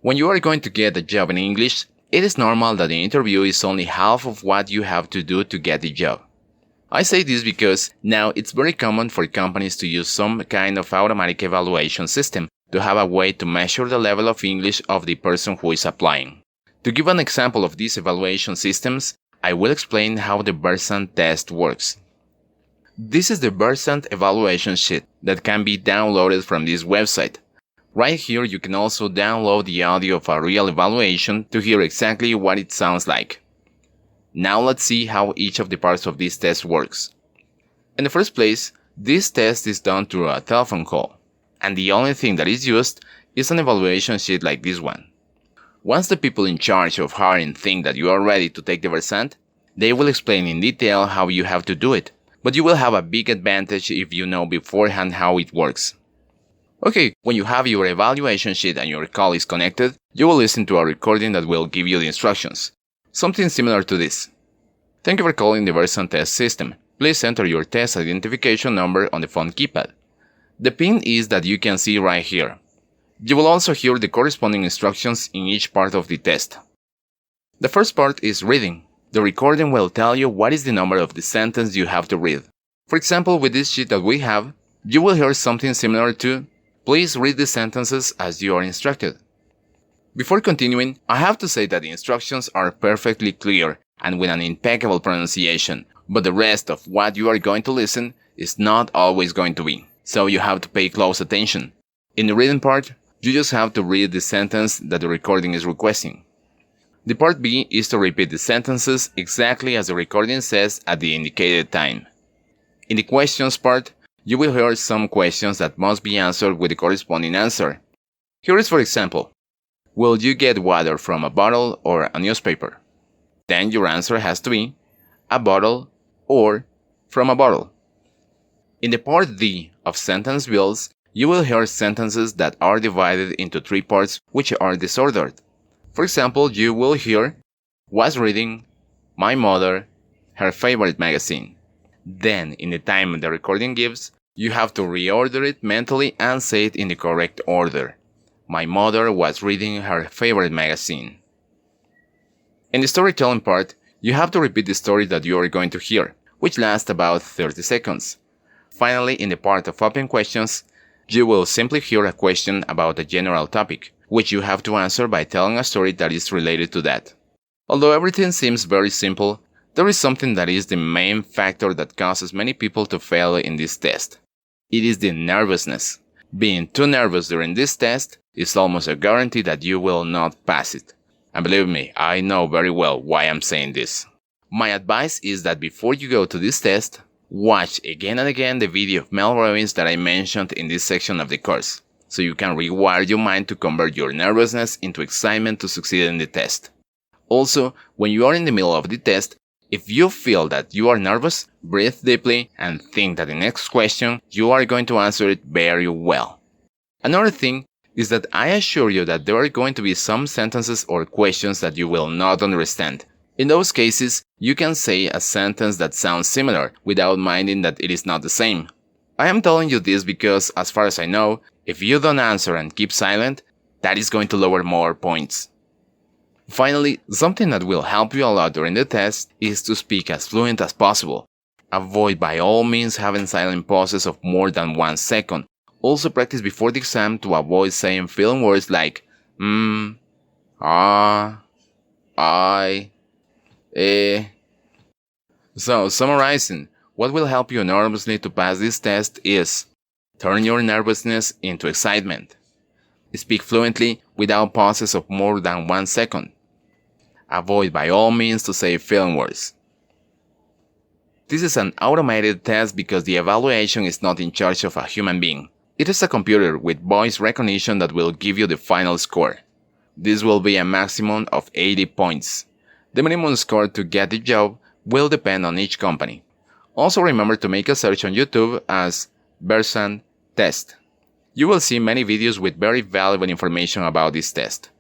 When you are going to get a job in English, it is normal that the interview is only half of what you have to do to get the job. I say this because now it's very common for companies to use some kind of automatic evaluation system to have a way to measure the level of English of the person who is applying. To give an example of these evaluation systems, I will explain how the Versant test works. This is the Versant evaluation sheet that can be downloaded from this website. Right here you can also download the audio of a real evaluation to hear exactly what it sounds like. Now let's see how each of the parts of this test works. In the first place, this test is done through a telephone call, and the only thing that is used is an evaluation sheet like this one. Once the people in charge of hiring think that you are ready to take the Versant, they will explain in detail how you have to do it, but you will have a big advantage if you know beforehand how it works. Okay, when you have your evaluation sheet and your call is connected, you will listen to a recording that will give you the instructions. Something similar to this. Thank you for calling the Versant test system. Please enter your test identification number on the phone keypad. The pin is that you can see right here. You will also hear the corresponding instructions in each part of the test. The first part is reading. The recording will tell you what is the number of the sentence you have to read. For example, with this sheet that we have, you will hear something similar to, "Please read the sentences as you are instructed." Before continuing, I have to say that the instructions are perfectly clear and with an impeccable pronunciation, but the rest of what you are going to listen is not always going to be, so you have to pay close attention. In the reading part, you just have to read the sentence that the recording is requesting. The part B is to repeat the sentences exactly as the recording says at the indicated time. In the questions part, you will hear some questions that must be answered with the corresponding answer. Here is, for example, will you get water from a bottle or a newspaper? Then your answer has to be a bottle or from a bottle. In the part D of sentence builds, you will hear sentences that are divided into three parts which are disordered. For example, you will hear, was reading, my mother, her favorite magazine. Then, in the time the recording gives, you have to reorder it mentally and say it in the correct order. My mother was reading her favorite magazine. In the storytelling part, you have to repeat the story that you are going to hear, which lasts about 30 seconds. Finally, in the part of open questions, you will simply hear a question about a general topic, which you have to answer by telling a story that is related to that. Although everything seems very simple, there is something that is the main factor that causes many people to fail in this test. It is the nervousness. Being too nervous during this test is almost a guarantee that you will not pass it. And believe me, I know very well why I'm saying this. My advice is that before you go to this test, watch again and again the video of Mel Robbins that I mentioned in this section of the course, so you can rewire your mind to convert your nervousness into excitement to succeed in the test. Also, when you are in the middle of the test, if you feel that you are nervous, breathe deeply and think that the next question you are going to answer it very well. Another thing is that I assure you that there are going to be some sentences or questions that you will not understand. In those cases, you can say a sentence that sounds similar without minding that it is not the same. I am telling you this because, as far as I know, if you don't answer and keep silent, that is going to lower more points. Finally, something that will help you a lot during the test is to speak as fluent as possible. Avoid by all means having silent pauses of more than 1 second. Also practice before the exam to avoid saying filler words like I, So, summarizing, what will help you enormously to pass this test is turn your nervousness into excitement. Speak fluently without pauses of more than 1 second. Avoid by all means to say filler words. This is an automated test because the evaluation is not in charge of a human being. It is a computer with voice recognition that will give you the final score. This will be a maximum of 80 points. The minimum score to get the job will depend on each company. Also remember to make a search on YouTube as Versant test. You will see many videos with very valuable information about this test.